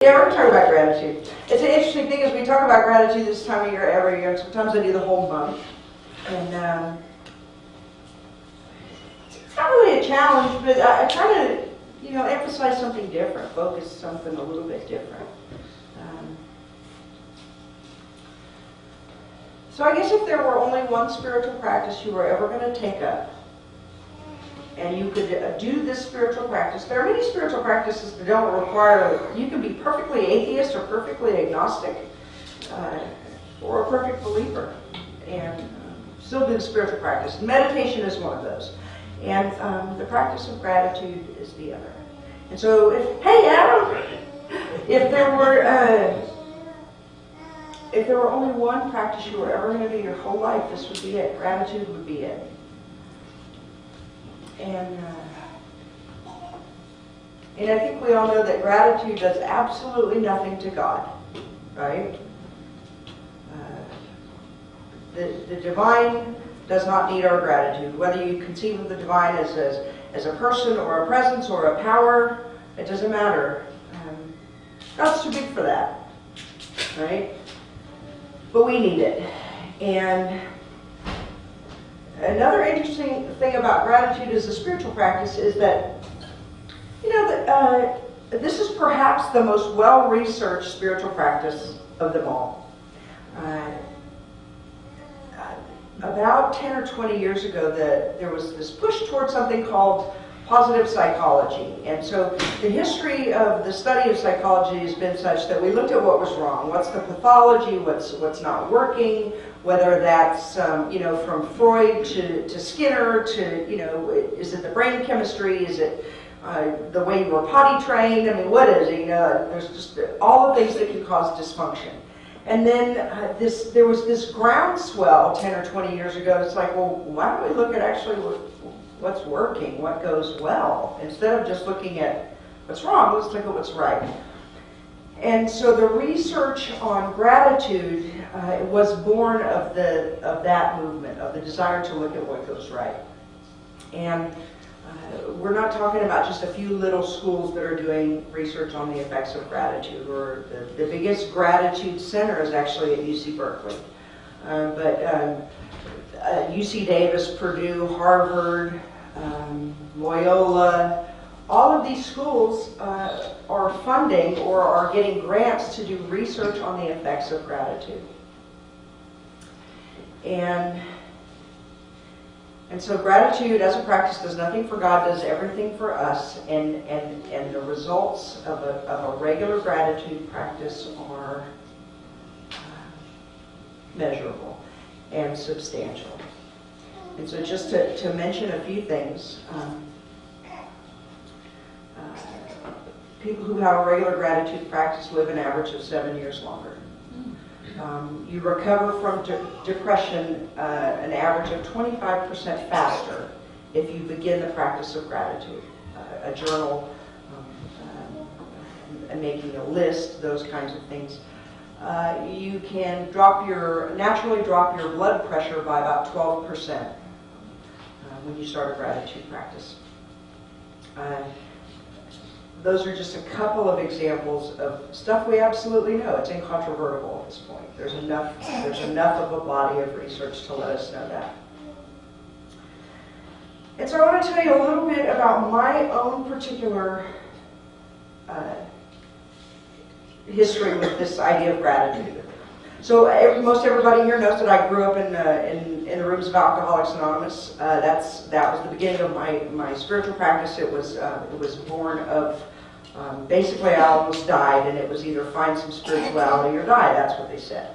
Yeah, we're talking about gratitude. It's an interesting thing as we talk about gratitude this time of year every year, and sometimes I do the whole month. And it's not really a challenge, but I try to, emphasize something different, focus something a little bit different. So I guess if there were only one spiritual practice you were ever going to take up, and you could do this spiritual practice, there are many spiritual practices that don't require, you can be perfectly atheist or perfectly agnostic, or a perfect believer, and still do the spiritual practice. Meditation is one of those, and the practice of gratitude is the other. And so, hey Adam, if there were only one practice you were ever going to do your whole life, this would be it. Gratitude would be it. And I think we all know that gratitude does absolutely nothing to God, right? The divine does not need our gratitude. Whether you conceive of the divine as a person or a presence or a power, it doesn't matter. God's too big for that, right? But we need it. And another interesting thing about gratitude as a spiritual practice is that, this is perhaps the most well-researched spiritual practice of them all. About 10 or 20 years ago, there was this push towards something called positive psychology. And so the history of the study of psychology has been such that we looked at what was wrong. What's the pathology? What's not working? Whether that's, from Freud to Skinner to, is it the brain chemistry? Is it the way you were potty trained? I mean, what is it? There's just all the things that can cause dysfunction. And then there was this groundswell 10 or 20 years ago. It's like, well, why don't we look at actually what's working, what goes well, instead of just looking at what's wrong, let's look at what's right. And so the research on gratitude was born of that movement, of the desire to look at what goes right. And we're not talking about just a few little schools that are doing research on the effects of gratitude, or the biggest gratitude center is actually at UC Berkeley. But UC Davis, Purdue, Harvard, Loyola, all of these schools are funding or are getting grants to do research on the effects of gratitude. And so gratitude as a practice does nothing for God, does everything for us, and the results of a regular gratitude practice are measurable and substantial. And so just to mention a few things, people who have a regular gratitude practice live an average of 7 years longer. You recover from depression an average of 25% faster if you begin the practice of gratitude. A journal, and making a list, those kinds of things. You can naturally drop your blood pressure by about 12% when you start a gratitude practice. Those are just a couple of examples of stuff we absolutely know. It's incontrovertible at this point. There's enough of a body of research to let us know that. And so I want to tell you a little bit about my own particular history with this idea of gratitude. So most everybody here knows that I grew up in the rooms of Alcoholics Anonymous. That was the beginning of my spiritual practice. It was born of basically I almost died, and it was either find some spirituality or die. That's what they said.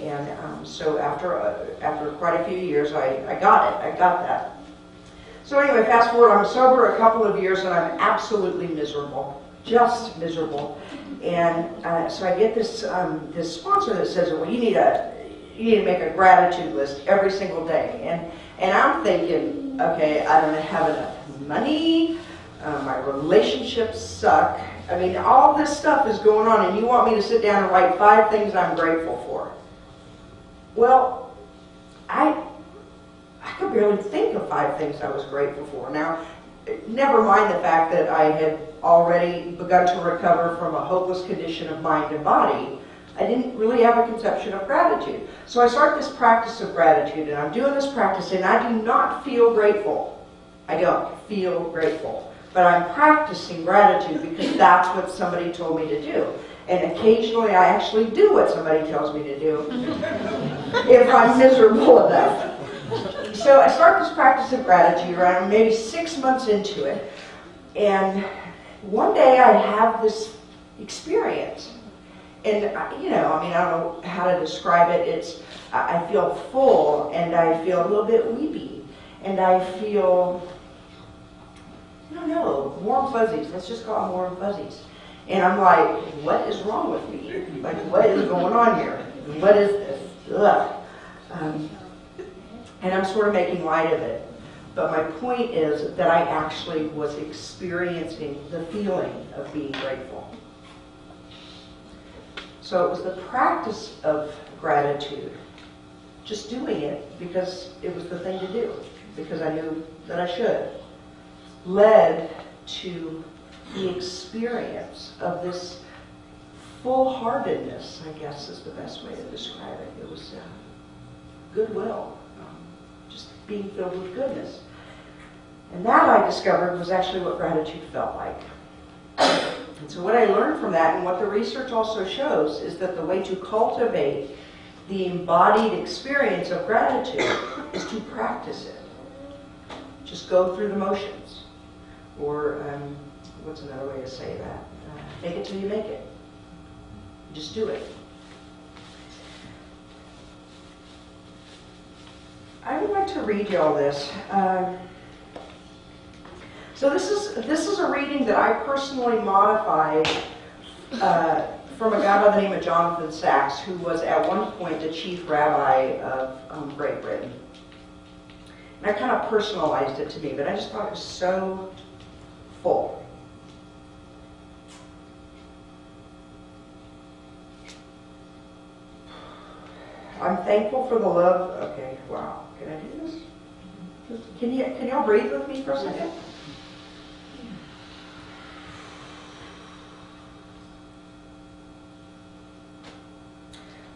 And so after quite a few years, I got it. I got that. So anyway, fast forward. I'm sober a couple of years, and I'm absolutely miserable, just miserable. And so I get this sponsor that says, well, you need to make a gratitude list every single day. And I'm thinking, okay, I don't have enough money. My relationships suck. I mean, all this stuff is going on, and you want me to sit down and write 5 things I'm grateful for. Well, I could barely think of 5 things I was grateful for. Now, never mind the fact that I had already begun to recover from a hopeless condition of mind and body, I didn't really have a conception of gratitude. So I start this practice of gratitude, and I'm doing this practice, and I do not feel grateful. I don't feel grateful. But I'm practicing gratitude because that's what somebody told me to do. And occasionally I actually do what somebody tells me to do if I'm miserable enough. So I start this practice of gratitude around maybe 6 months into it, and one day I have this experience. And, you know, I mean, I don't know how to describe it. I feel full, and I feel a little bit weepy, and I feel, I don't know, warm fuzzies. Let's just call them warm fuzzies. And I'm like, what is wrong with me? Like, what is going on here? What is this? Ugh. And I'm sort of making light of it. But my point is that I actually was experiencing the feeling of being grateful. So it was the practice of gratitude, just doing it because it was the thing to do, because I knew that I should, led to the experience of this full-heartedness, I guess is the best way to describe it. It was goodwill, just being filled with goodness. And that, I discovered, was actually what gratitude felt like. And so what I learned from that, and what the research also shows, is that the way to cultivate the embodied experience of gratitude is to practice it. Just go through the motions. Or, what's another way to say that? Fake it till you make it. Just do it. I would like to read y'all this. So this is a reading that I personally modified from a guy by the name of Jonathan Sacks, who was at one point the chief rabbi of Great Britain. And I kind of personalized it to me, but I just thought it was so full. I'm thankful for the love. Okay, wow. Can I do this? Can y'all breathe with me for a second?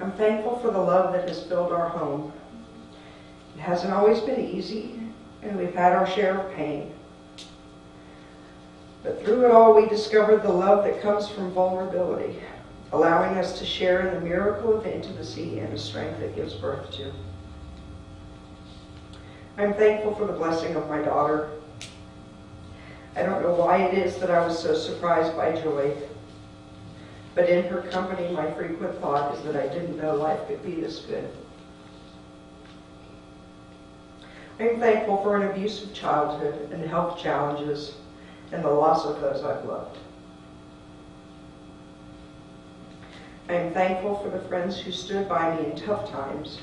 I'm thankful for the love that has filled our home. It hasn't always been easy, and we've had our share of pain. But through it all, we discovered the love that comes from vulnerability, allowing us to share in the miracle of intimacy and the strength it gives birth to. I'm thankful for the blessing of my daughter. I don't know why it is that I was so surprised by Joy, but in her company, my frequent thought is that I didn't know life could be this good. I'm thankful for an abusive childhood and health challenges and the loss of those I've loved. I am thankful for the friends who stood by me in tough times,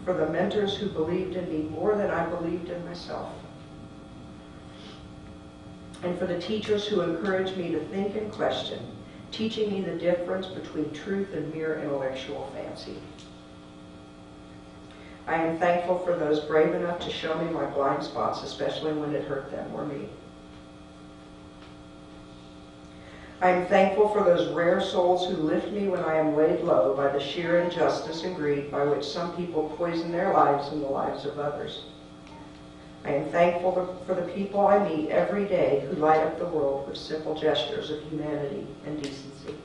for the mentors who believed in me more than I believed in myself, and for the teachers who encouraged me to think and question, teaching me the difference between truth and mere intellectual fancy. I am thankful for those brave enough to show me my blind spots, especially when it hurt them or me. I am thankful for those rare souls who lift me when I am laid low by the sheer injustice and greed by which some people poison their lives and the lives of others. I am thankful for the people I meet every day who light up the world with simple gestures of humanity and decency.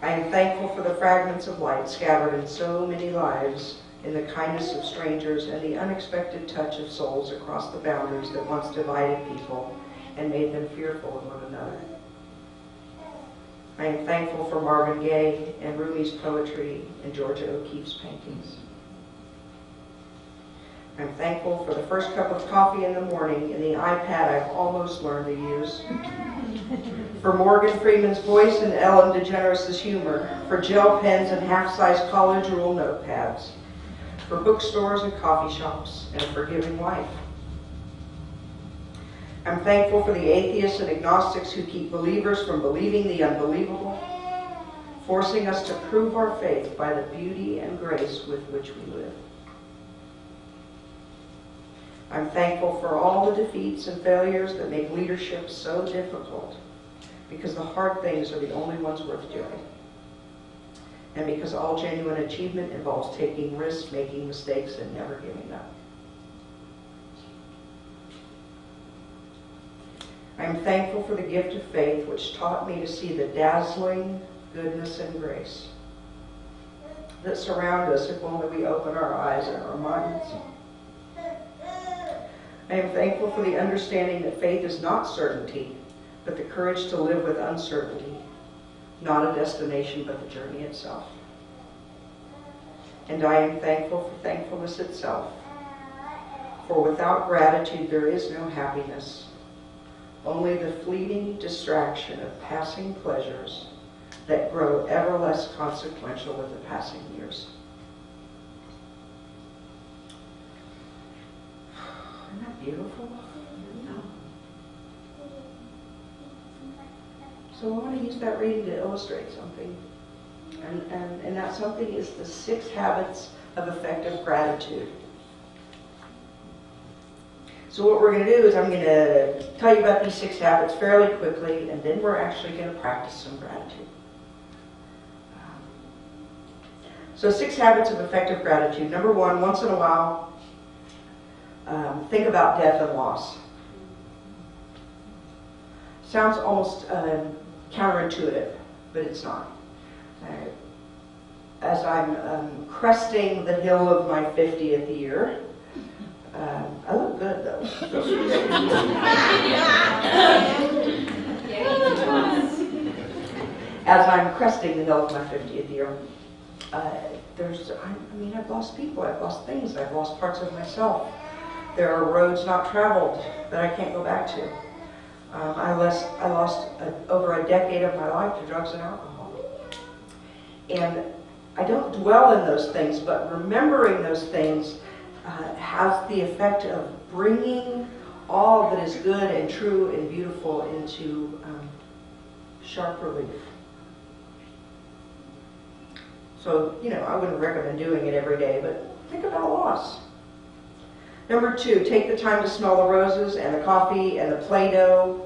I am thankful for the fragments of light scattered in so many lives, in the kindness of strangers and the unexpected touch of souls across the boundaries that once divided people and made them fearful of one another. I am thankful for Marvin Gaye and Rumi's poetry and Georgia O'Keeffe's paintings. I'm thankful for the first cup of coffee in the morning and the iPad I've almost learned to use. For Morgan Freeman's voice and Ellen DeGeneres' humor. For gel pens and half-size college rule notepads. For bookstores and coffee shops and a forgiving wife. I'm thankful for the atheists and agnostics who keep believers from believing the unbelievable, forcing us to prove our faith by the beauty and grace with which we live. I'm thankful for all the defeats and failures that make leadership so difficult, because the hard things are the only ones worth doing. And because all genuine achievement involves taking risks, making mistakes, and never giving up. I am thankful for the gift of faith, which taught me to see the dazzling goodness and grace that surround us if only we open our eyes and our minds. I am thankful for the understanding that faith is not certainty, but the courage to live with uncertainty, not a destination, but the journey itself. And I am thankful for thankfulness itself, for without gratitude there is no happiness, only the fleeting distraction of passing pleasures that grow ever less consequential with the passing years. Isn't that beautiful? No. So I want to use that reading to illustrate something. And that something is the 6 habits of effective gratitude. So what we're going to do is I'm going to tell you about these 6 habits fairly quickly, and then we're actually going to practice some gratitude. So 6 habits of effective gratitude. Number 1, once in a while, think about death and loss. Sounds almost counterintuitive, but it's not. As I'm cresting the hill of my 50th year, I look good though. As I'm cresting the hill of my 50th year, I've lost people, I've lost things, I've lost parts of myself. There are roads not traveled that I can't go back to. I lost over a decade of my life to drugs and alcohol. And I don't dwell in those things, but remembering those things has the effect of bringing all that is good and true and beautiful into sharp relief. So, I wouldn't recommend doing it every day, but think about loss. Number 2, take the time to smell the roses and the coffee and the Play-Doh.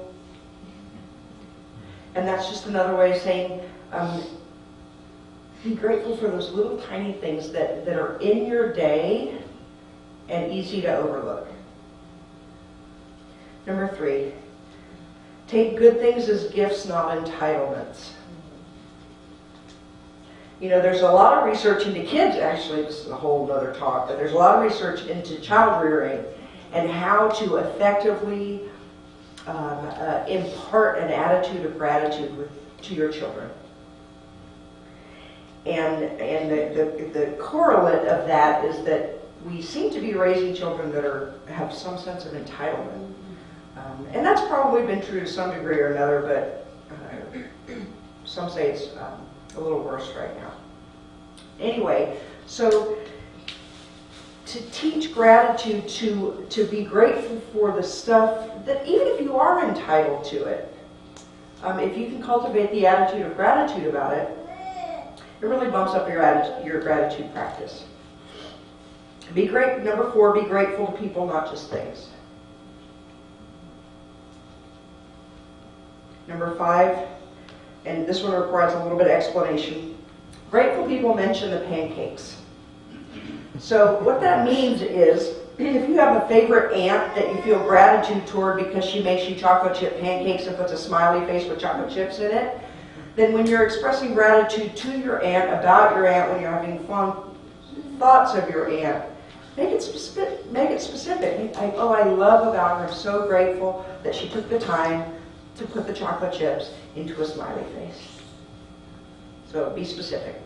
And that's just another way of saying, be grateful for those little tiny things that are in your day and easy to overlook. Number 3, take good things as gifts, not entitlements. There's a lot of research into kids, actually, this is a whole other talk, but there's a lot of research into child rearing and how to effectively impart an attitude of gratitude to your children. And the correlate of that is that we seem to be raising children that have some sense of entitlement. And that's probably been true to some degree or another, but some say it's a little worse right now. Anyway, so to teach gratitude, to be grateful for the stuff that even if you are entitled to it, if you can cultivate the attitude of gratitude about it, it really bumps up your gratitude practice. Number 4, be grateful to people, not just things. Number 5, and this one requires a little bit of explanation. Grateful people mention the pancakes. So what that means is, if you have a favorite aunt that you feel gratitude toward because she makes you chocolate chip pancakes and puts a smiley face with chocolate chips in it, then when you're expressing gratitude to your aunt, about your aunt, when you're having fun thoughts of your aunt, make it specific. I love about her, I'm so grateful that she took the time to put the chocolate chips into a smiley face. So be specific.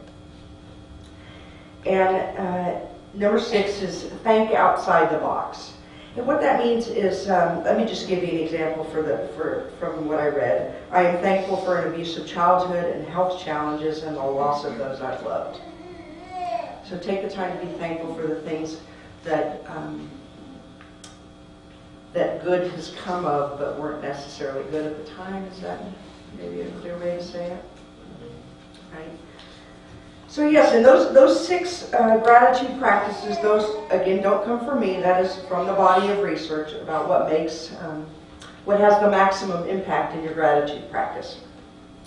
And number 6 is think outside the box. And what that means is, let me just give you an example from what I read. I am thankful for an abusive childhood and health challenges and the loss of those I've loved. So take the time to be thankful for the things that that good has come of, but weren't necessarily good at the time. Is that maybe a clear way to say it? Right? So yes, and those 6 gratitude practices, those again don't come from me. That is from the body of research about what makes, what has the maximum impact in your gratitude practice.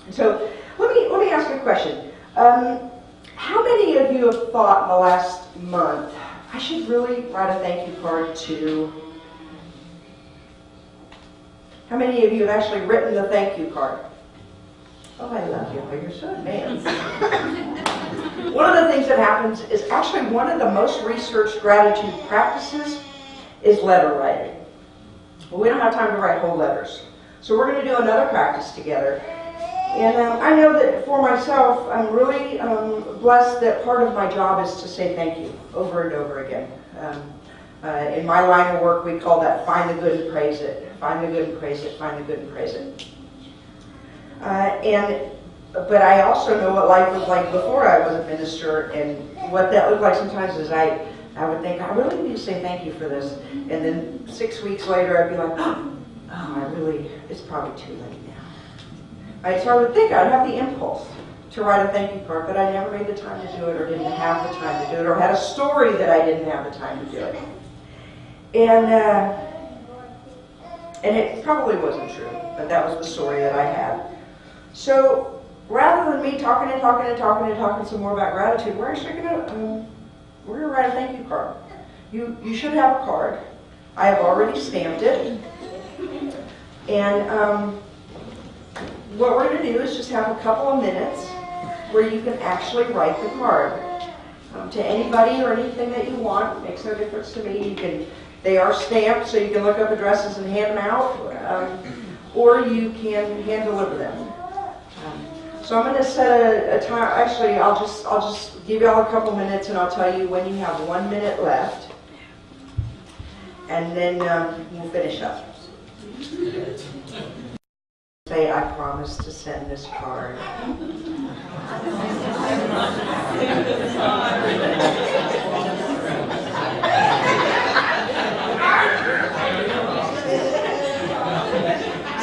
So let me ask you a question. How many of you have thought in the last month, I should really write a thank you card to? How many of you have actually written the thank you card? Oh, I love you. You're so advanced. One of the things that happens is actually one of the most researched gratitude practices is letter writing. Well, we don't have time to write whole letters. So we're going to do another practice together. And I know that for myself, I'm really blessed that part of my job is to say thank you over and over again. In my line of work, we call that find the good and praise it. Find the good and praise it. Find the good and praise it. But I also know what life was like before I was a minister, and what that looked like sometimes is I would think, I really need to say thank you for this. And then 6 weeks later, I'd be like, it's probably too late now. So I would think I'd have the impulse to write a thank you card, but I never made the time to do it, or didn't have the time to do it, or had a story that I didn't have the time to do it. And it probably wasn't true, but that was the story that I had. So rather than me talking some more about gratitude, we're actually gonna write a thank you card. You should have a card. I have already stamped it, and what we're going to do is just have a couple of minutes where you can actually write the card to anybody or anything that you want. It makes no difference to me. They are stamped, so you can look up addresses and hand them out, or you can hand deliver them. So I'm going to set a time. Actually, I'll just give you all a couple minutes, and I'll tell you when you have 1 minute left, and then we'll finish up. Say, I promise to send this card.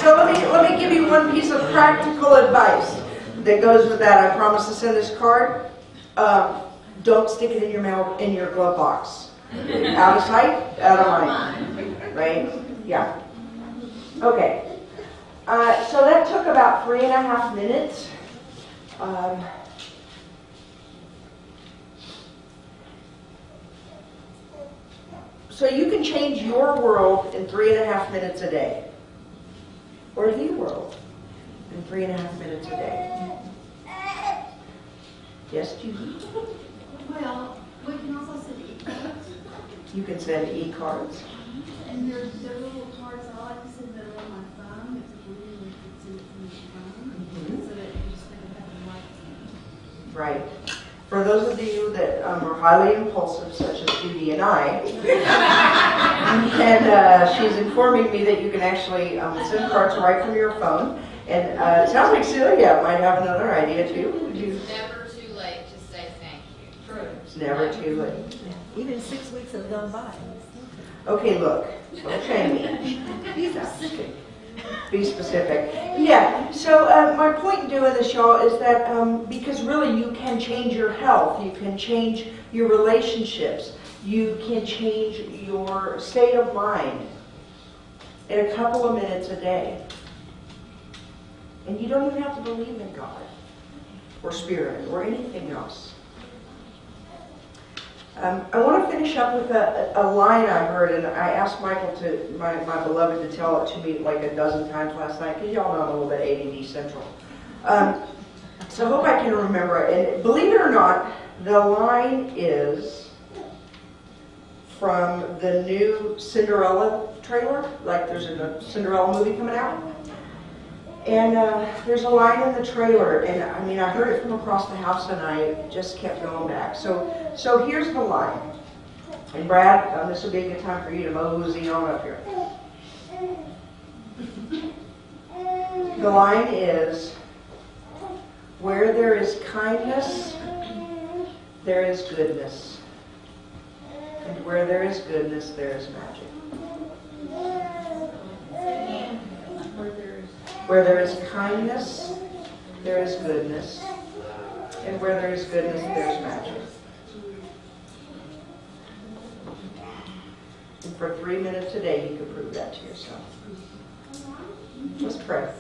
So let me give you one piece of practical advice that goes with that. I promise to send this card. Don't stick it in your glove box. Out of sight, out of mind. Right? Yeah. Okay. So that took about 3.5 minutes. So you can change your world in 3.5 minutes a day. Or the world in 3.5 minutes a day. Yes, Judy? Well, we can also send e-cards. You can send e-cards. And there are little cards I like to send that are on my phone. It's a blue and you can send it from your phone. So that you just think of having light. Right. For those of you that are highly impulsive, such as Judy and I, and she's informing me that you can actually send cards right from your phone. And it sounds like Celia might have another idea too. It's never too late to say thank you. True. It's never too late. Even 6 weeks have gone by. Okay, look. Okay, me. Be specific. Yeah, so my point in doing this, y'all, is that because really you can change your health, you can change your relationships, you can change your state of mind in a couple of minutes a day. And you don't even have to believe in God or Spirit or anything else. I want to finish up with a line I heard, and I asked Michael, my beloved, to tell it to me like a dozen times last night, because y'all know I'm a little bit ADD central. So I hope I can remember it. And believe it or not, the line is from the new Cinderella trailer. Like there's a Cinderella movie coming out. And there's a line in the trailer, and I mean, I heard it from across the house, and I just kept going back. So here's the line. And Brad, this would be a good time for you to mosey on up here. The line is, where there is kindness, there is goodness. And where there is goodness, there is magic. Where there is kindness, there is goodness. And where there is goodness, there's magic. And for 3 minutes a day, you can prove that to yourself. Let's pray.